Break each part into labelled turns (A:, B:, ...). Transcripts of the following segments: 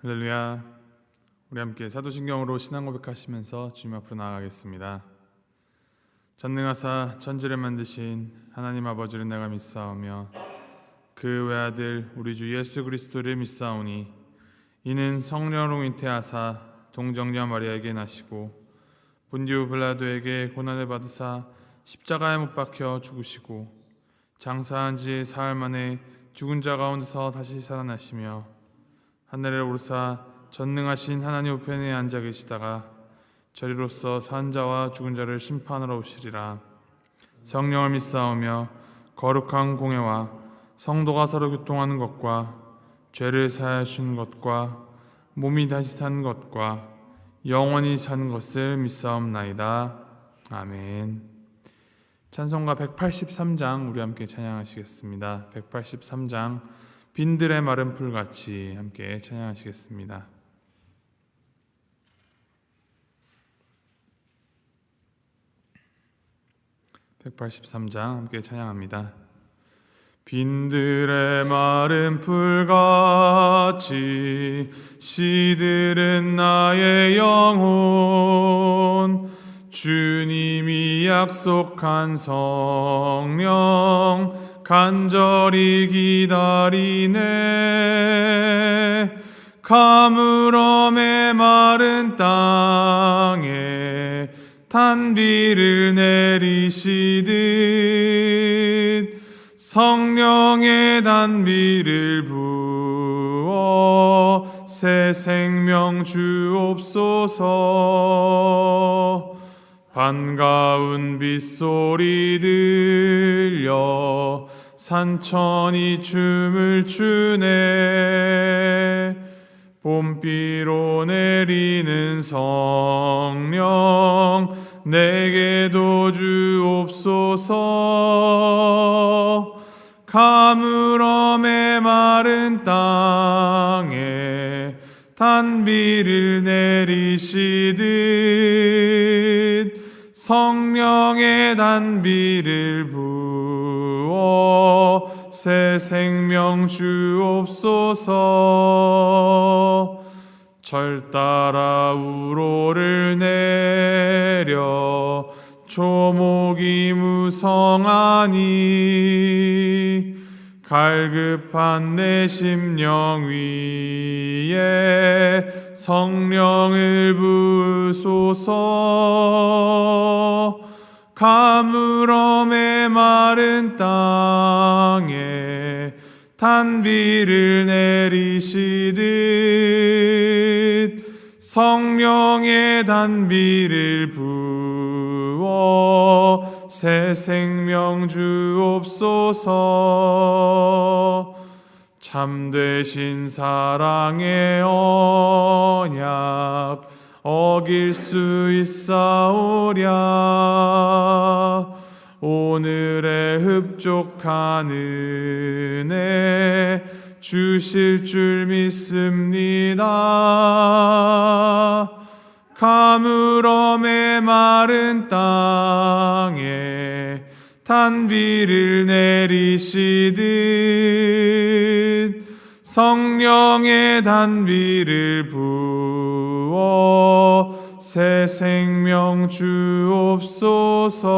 A: 할렐루야. 우리 함께 사도신경으로 신앙 고백하시면서 주님 앞으로 나아가겠습니다. 전능하사 천지를 만드신 하나님 아버지를 내가 믿사오며 그 외아들 우리 주 예수 그리스도를 믿사오니 이는 성령으로 잉태하사 동정녀 마리아에게 나시고 본디오 빌라도에게 고난을 받으사 십자가에 못 박혀 죽으시고 장사한 지 사흘 만에 죽은 자 가운데서 다시 살아나시며 하늘에 오르사 전능하신 하나님 우편에 앉아 계시다가 저리로서 산 자와 죽은 자를 심판하러 오시리라. 성령을 믿사오며 거룩한 공회와 성도가 서로 교통하는 것과 죄를 사하여 주는 것과 몸이 다시 사는 것과 영원히 사는 것을 믿사옵나이다. 아멘. 찬송가 183장 우리 함께 찬양하시겠습니다. 183장 빈들의 마른 풀같이 함께 찬양하시겠습니다. (183장) 함께 찬양합니다. 빈들의 마른 풀같이 시들은 나의 영혼, 주님이 약속한 성령 간절히 기다리네. 가물어 메마른 땅에 단비를 내리시듯 성령의 단비를 부어 새 생명 주옵소서. 반가운 빗소리 들려 산천이 춤을 추네. 봄비로 내리는 성령 내게도 주옵소서. 가물어 메마른 땅에 단비를 내리시듯 성령의 단비를 부어 새 생명 주옵소서. 절 따라 우로를 내려 조목이 무성하니 갈급한 내 심령 위에 성령을 부으소서. 가물어 메마른 땅에 단비를 내리시듯 성령의 단비를 부어 새 생명 주옵소서. 참되신 사랑의 언약 어길 수 있사오랴. 오늘의 흡족한 은혜 주실 줄 믿습니다. 가물어 메마른 땅에 단비를 내리시듯 성령의 단비를 부어 새 생명 주옵소서.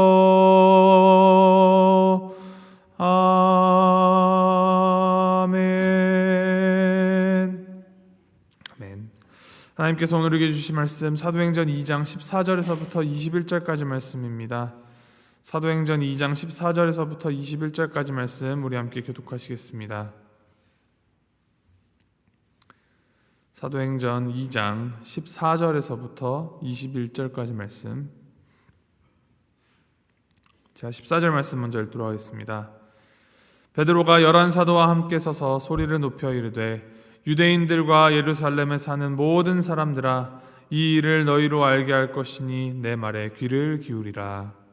A: 아멘. 아멘. 하나님께서 오늘 우리에게 주신 말씀 사도행전 2장 14절에서부터 21절까지 말씀입니다. 사도행전 2장 14절에서부터 21절까지 말씀 우리 함께 교독하시겠습니다. 사도행전 2장 14절에서부터 21절까지 말씀. 제가 14절 말씀 먼저 읽도록 하겠습니다. 베드로가 11사도와 함께 서서 소리를 높여 이르되 유대인들과 예루살렘에 사는 모든 사람들아, 이 일을 너희로 알게 할 것이니 내 말에 귀를 기울이라.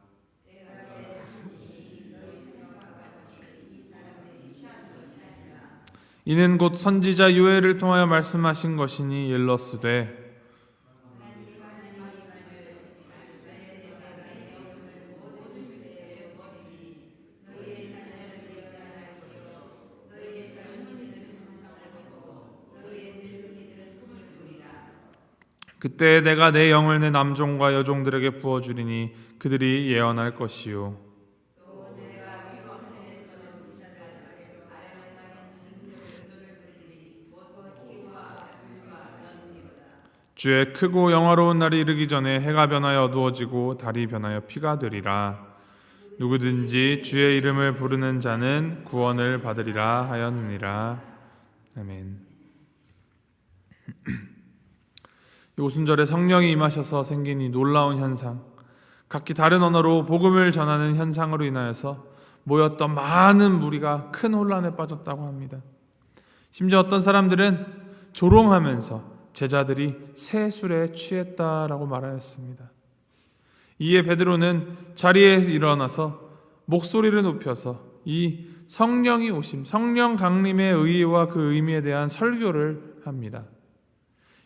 A: 이는 곧 선지자 요엘을 통하여 말씀하신 것이니 일러스되 그때 내가 내 영을 내 남종과 여종들에게 부어주리니 그들이 예언할 것이요 주의 크고 영화로운 날이 이르기 전에 해가 변하여 어두워지고 달이 변하여 피가 되리라. 누구든지 주의 이름을 부르는 자는 구원을 받으리라 하였느니라. 아멘. 이 오순절에 성령이 임하셔서 생긴 이 놀라운 현상, 각기 다른 언어로 복음을 전하는 현상으로 인하여서 모였던 많은 무리가 큰 혼란에 빠졌다고 합니다. 심지어 어떤 사람들은 조롱하면서 제자들이 새 술에 취했다라고 말하였습니다. 이에 베드로는 자리에서 일어나서 목소리를 높여서 이 성령이 오심, 성령 강림의 의의와 그 의미에 대한 설교를 합니다.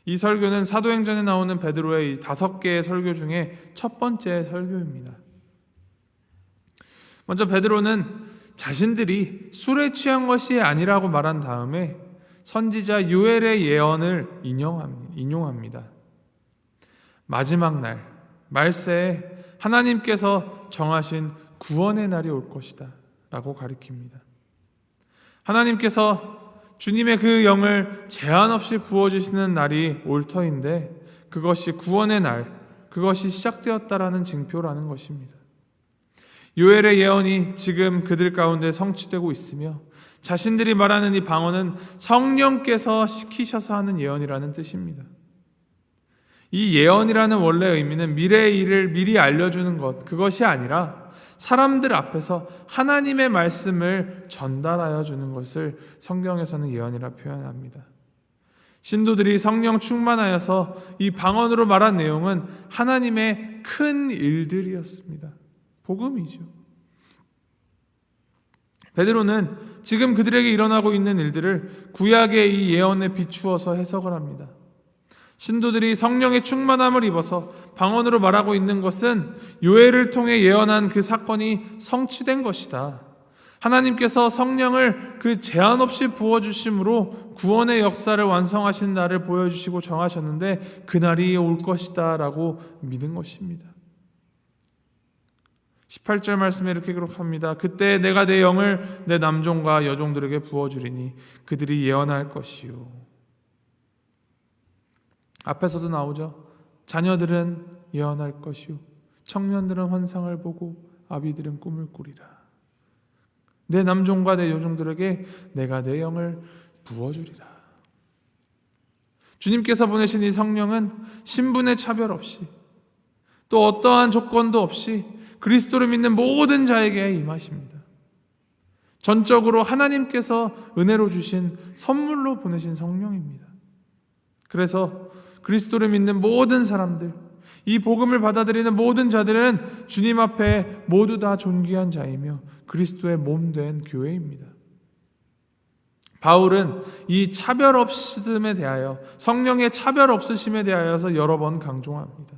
A: 이 설교는 사도행전에 나오는 베드로의 이 5개의 설교 중에 첫 번째 설교입니다. 먼저 베드로는 자신들이 술에 취한 것이 아니라고 말한 다음에 선지자 요엘의 예언을 인용합니다. 마지막 날, 말세에 하나님께서 정하신 구원의 날이 올 것이다 라고 가리킵니다. 하나님께서 주님의 그 영을 제한 없이 부어주시는 날이 올 터인데 그것이 구원의 날, 그것이 시작되었다라는 징표라는 것입니다. 요엘의 예언이 지금 그들 가운데 성취되고 있으며 자신들이 말하는 이 방언은 성령께서 시키셔서 하는 예언이라는 뜻입니다. 이 예언이라는 원래 의미는 미래의 일을 미리 알려주는 것, 그것이 아니라 사람들 앞에서 하나님의 말씀을 전달하여 주는 것을 성경에서는 예언이라 표현합니다. 신도들이 성령 충만하여서 이 방언으로 말한 내용은 하나님의 큰 일들이었습니다. 복음이죠. 베드로는 지금 그들에게 일어나고 있는 일들을 구약의 이 예언에 비추어서 해석을 합니다. 신도들이 성령의 충만함을 입어서 방언으로 말하고 있는 것은 요엘을 통해 예언한 그 사건이 성취된 것이다. 하나님께서 성령을 그 제한 없이 부어주심으로 구원의 역사를 완성하신 날을 보여주시고 정하셨는데 그날이 올 것이다 라고 믿은 것입니다. 18절 말씀에 이렇게 기록합니다. 그때 내가 내 영을 내 남종과 여종들에게 부어주리니 그들이 예언할 것이요. 앞에서도 나오죠. 자녀들은 예언할 것이요 청년들은 환상을 보고 아비들은 꿈을 꾸리라. 내 남종과 내 여종들에게 내가 내 영을 부어주리라. 주님께서 보내신 이 성령은 신분의 차별 없이 또 어떠한 조건도 없이 그리스도를 믿는 모든 자에게 임하십니다. 전적으로 하나님께서 은혜로 주신 선물로 보내신 성령입니다. 그래서 그리스도를 믿는 모든 사람들, 이 복음을 받아들이는 모든 자들은 주님 앞에 모두 다 존귀한 자이며 그리스도의 몸된 교회입니다. 바울은 이 차별 없음에 대하여, 성령의 차별 없으심에 대하여서 여러 번 강조합니다.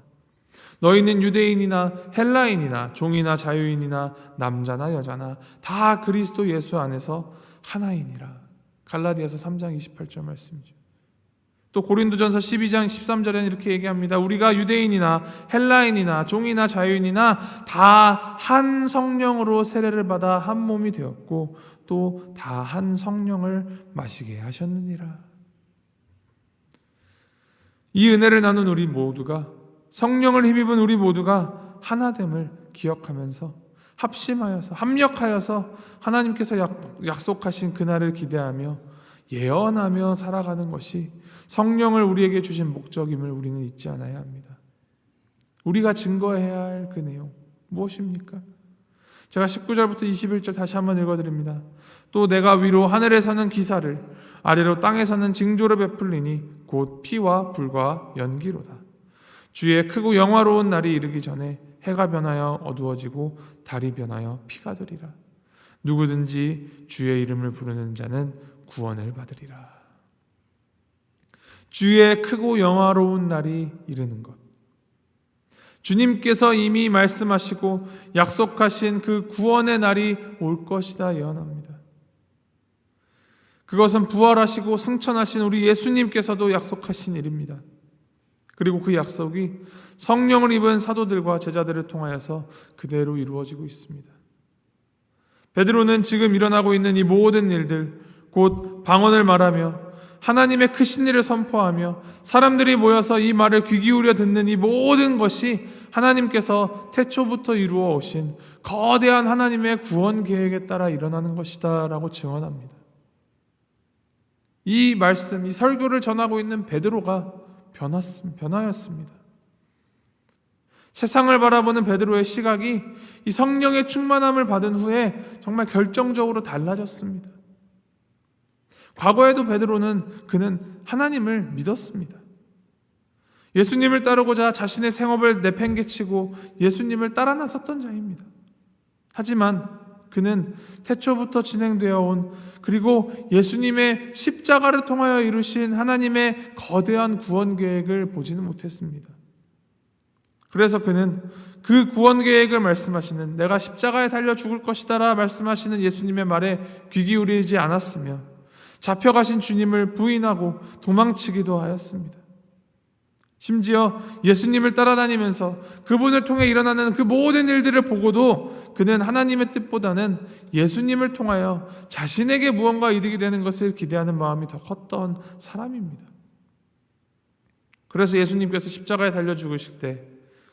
A: 너희는 유대인이나 헬라인이나 종이나 자유인이나 남자나 여자나 다 그리스도 예수 안에서 하나이니라. 갈라디아서 3장 28절 말씀이죠. 또 고린도전서 12장 13절에는 이렇게 얘기합니다. 우리가 유대인이나 헬라인이나 종이나 자유인이나 다 한 성령으로 세례를 받아 한 몸이 되었고 또 다 한 성령을 마시게 하셨느니라. 이 은혜를 나눈 우리 모두가, 성령을 힘입은 우리 모두가 하나됨을 기억하면서 합심하여서 합력하여서 하나님께서 약속하신 그날을 기대하며 예언하며 살아가는 것이 성령을 우리에게 주신 목적임을 우리는 잊지 않아야 합니다. 우리가 증거해야 할 그 내용 무엇입니까? 제가 19절부터 21절 다시 한번 읽어드립니다. 또 내가 위로 하늘에서는 기사를 아래로 땅에서는 징조를 베풀리니 곧 피와 불과 연기로다. 주의 크고 영화로운 날이 이르기 전에 해가 변하여 어두워지고 달이 변하여 피가 되리라. 누구든지 주의 이름을 부르는 자는 구원을 받으리라. 주의 크고 영화로운 날이 이르는 것, 주님께서 이미 말씀하시고 약속하신 그 구원의 날이 올 것이다 예언합니다. 그것은 부활하시고 승천하신 우리 예수님께서도 약속하신 일입니다. 그리고 그 약속이 성령을 입은 사도들과 제자들을 통하여서 그대로 이루어지고 있습니다. 베드로는 지금 일어나고 있는 이 모든 일들, 곧 방언을 말하며 하나님의 크신 일을 선포하며 사람들이 모여서 이 말을 귀 기울여 듣는 이 모든 것이 하나님께서 태초부터 이루어 오신 거대한 하나님의 구원 계획에 따라 일어나는 것이다 라고 증언합니다. 이 말씀, 이 설교를 전하고 있는 베드로가 변하였습니다. 세상을 바라보는 베드로의 시각이 이 성령의 충만함을 받은 후에 정말 결정적으로 달라졌습니다. 과거에도 그는 하나님을 믿었습니다. 예수님을 따르고자 자신의 생업을 내팽개치고 예수님을 따라 나섰던 자입니다. 하지만 그는 태초부터 진행되어 온, 그리고 예수님의 십자가를 통하여 이루신 하나님의 거대한 구원 계획을 보지는 못했습니다. 그래서 그는 그 구원 계획을 말씀하시는, 내가 십자가에 달려 죽을 것이다라 말씀하시는 예수님의 말에 귀 기울이지 않았으며 잡혀가신 주님을 부인하고 도망치기도 하였습니다. 심지어 예수님을 따라다니면서 그분을 통해 일어나는 그 모든 일들을 보고도 그는 하나님의 뜻보다는 예수님을 통하여 자신에게 무언가 이득이 되는 것을 기대하는 마음이 더 컸던 사람입니다. 그래서 예수님께서 십자가에 달려 죽으실 때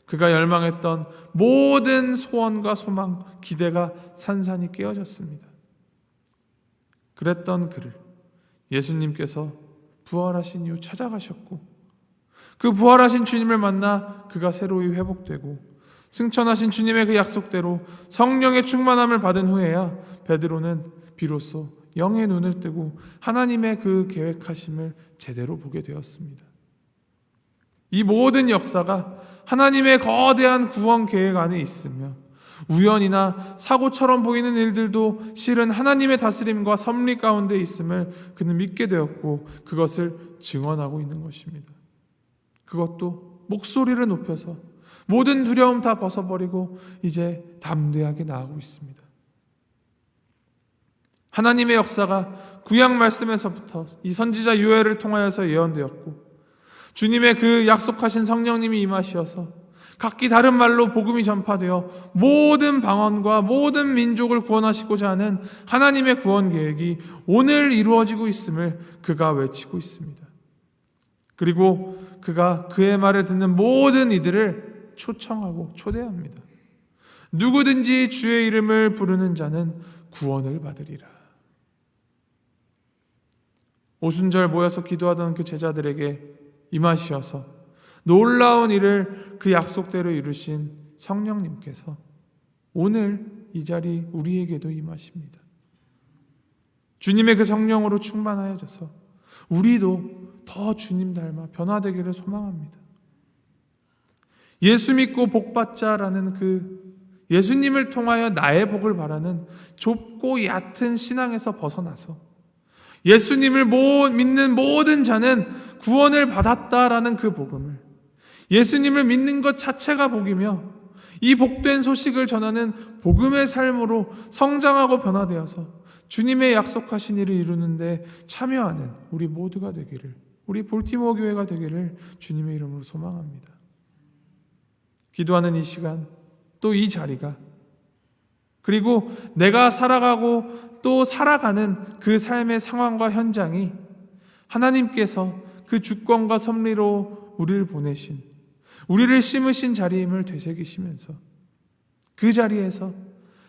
A: 그가 열망했던 모든 소원과 소망, 기대가 산산이 깨어졌습니다. 그랬던 그를 예수님께서 부활하신 이후 찾아가셨고, 그 부활하신 주님을 만나 그가 새로이 회복되고 승천하신 주님의 그 약속대로 성령의 충만함을 받은 후에야 베드로는 비로소 영의 눈을 뜨고 하나님의 그 계획하심을 제대로 보게 되었습니다. 이 모든 역사가 하나님의 거대한 구원 계획 안에 있으며 우연이나 사고처럼 보이는 일들도 실은 하나님의 다스림과 섭리 가운데 있음을 그는 믿게 되었고 그것을 증언하고 있는 것입니다. 그것도 목소리를 높여서 모든 두려움 다 벗어버리고 이제 담대하게 나아가고 있습니다. 하나님의 역사가 구약 말씀에서부터 이 선지자 요엘을 통하여서 예언되었고 주님의 그 약속하신 성령님이 임하시어서 각기 다른 말로 복음이 전파되어 모든 방언과 모든 민족을 구원하시고자 하는 하나님의 구원 계획이 오늘 이루어지고 있음을 그가 외치고 있습니다. 그리고 그가 그의 말을 듣는 모든 이들을 초청하고 초대합니다. 누구든지 주의 이름을 부르는 자는 구원을 받으리라. 오순절 모여서 기도하던 그 제자들에게 임하시어서 놀라운 일을 그 약속대로 이루신 성령님께서 오늘 이 자리 우리에게도 임하십니다. 주님의 그 성령으로 충만하여져서 우리도 더 주님 닮아 변화되기를 소망합니다. 예수 믿고 복 받자라는 그 예수님을 통하여 나의 복을 바라는 좁고 얕은 신앙에서 벗어나서 예수님을 믿는 모든 자는 구원을 받았다라는 그 복음을, 예수님을 믿는 것 자체가 복이며 이 복된 소식을 전하는 복음의 삶으로 성장하고 변화되어서 주님의 약속하신 일을 이루는데 참여하는 우리 모두가 되기를, 우리 볼티모어 교회가 되기를 주님의 이름으로 소망합니다. 기도하는 이 시간, 또 이 자리가, 그리고 내가 살아가고 또 살아가는 그 삶의 상황과 현장이 하나님께서 그 주권과 섭리로 우리를 보내신, 우리를 심으신 자리임을 되새기시면서 그 자리에서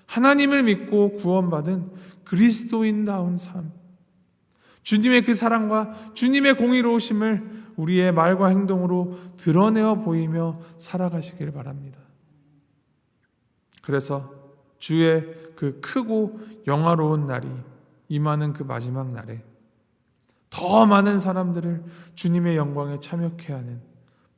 A: 하나님을 믿고 구원받은 그리스도인다운 삶, 주님의 그 사랑과 주님의 공의로우심을 우리의 말과 행동으로 드러내어 보이며 살아가시길 바랍니다. 그래서 주의 그 크고 영화로운 날이 임하는 그 마지막 날에 더 많은 사람들을 주님의 영광에 참여케 하는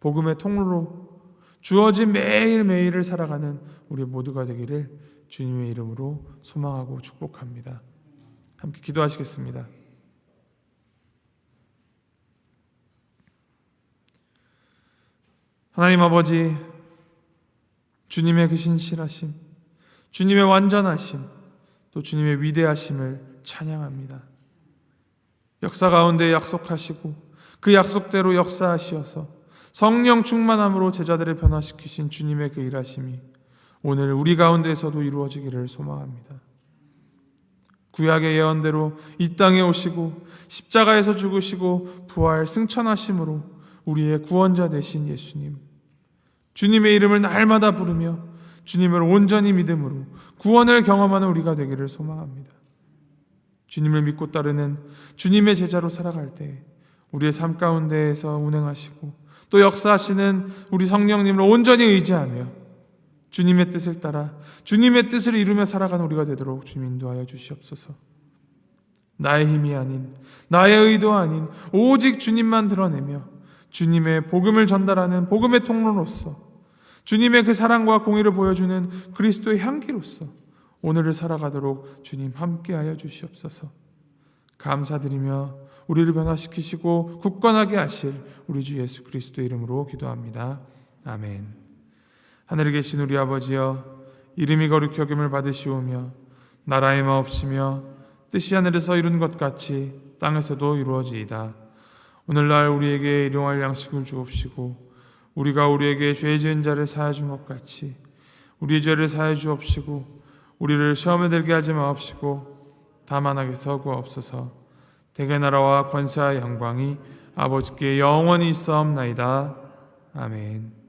A: 복음의 통로로 주어진 매일매일을 살아가는 우리 모두가 되기를 주님의 이름으로 소망하고 축복합니다. 함께 기도하시겠습니다. 하나님 아버지, 주님의 그 신실하심, 주님의 완전하심, 또 주님의 위대하심을 찬양합니다. 역사 가운데 약속하시고 그 약속대로 역사하시어서 성령 충만함으로 제자들을 변화시키신 주님의 그 일하심이 오늘 우리 가운데에서도 이루어지기를 소망합니다. 구약의 예언대로 이 땅에 오시고 십자가에서 죽으시고 부활 승천하심으로 우리의 구원자 되신 예수님, 주님의 이름을 날마다 부르며 주님을 온전히 믿음으로 구원을 경험하는 우리가 되기를 소망합니다. 주님을 믿고 따르는 주님의 제자로 살아갈 때 우리의 삶 가운데에서 운행하시고 또 역사하시는 우리 성령님을 온전히 의지하며 주님의 뜻을 따라 주님의 뜻을 이루며 살아가는 우리가 되도록 주님 인도하여 주시옵소서. 나의 힘이 아닌, 나의 의도 아닌 오직 주님만 드러내며 주님의 복음을 전달하는 복음의 통로로서 주님의 그 사랑과 공의를 보여주는 그리스도의 향기로서 오늘을 살아가도록 주님 함께하여 주시옵소서. 감사드리며 우리를 변화시키시고 굳건하게 하실 우리 주 예수 그리스도의 이름으로 기도합니다. 아멘. 하늘에 계신 우리 아버지여, 이름이 거룩히 여김을 받으시오며 나라의 마옵시며 뜻이 하늘에서 이룬 것 같이 땅에서도 이루어지이다. 오늘날 우리에게 일용할 양식을 주옵시고 우리가 우리에게 죄 지은 자를 사하여 준 것 같이 우리의 죄를 사하여 주옵시고 우리를 시험에 들게 하지 마옵시고 다만 악에서 구하옵소서. 대개 나라와 권세와 영광이 아버지께 영원히 있사옵나이다. 아멘.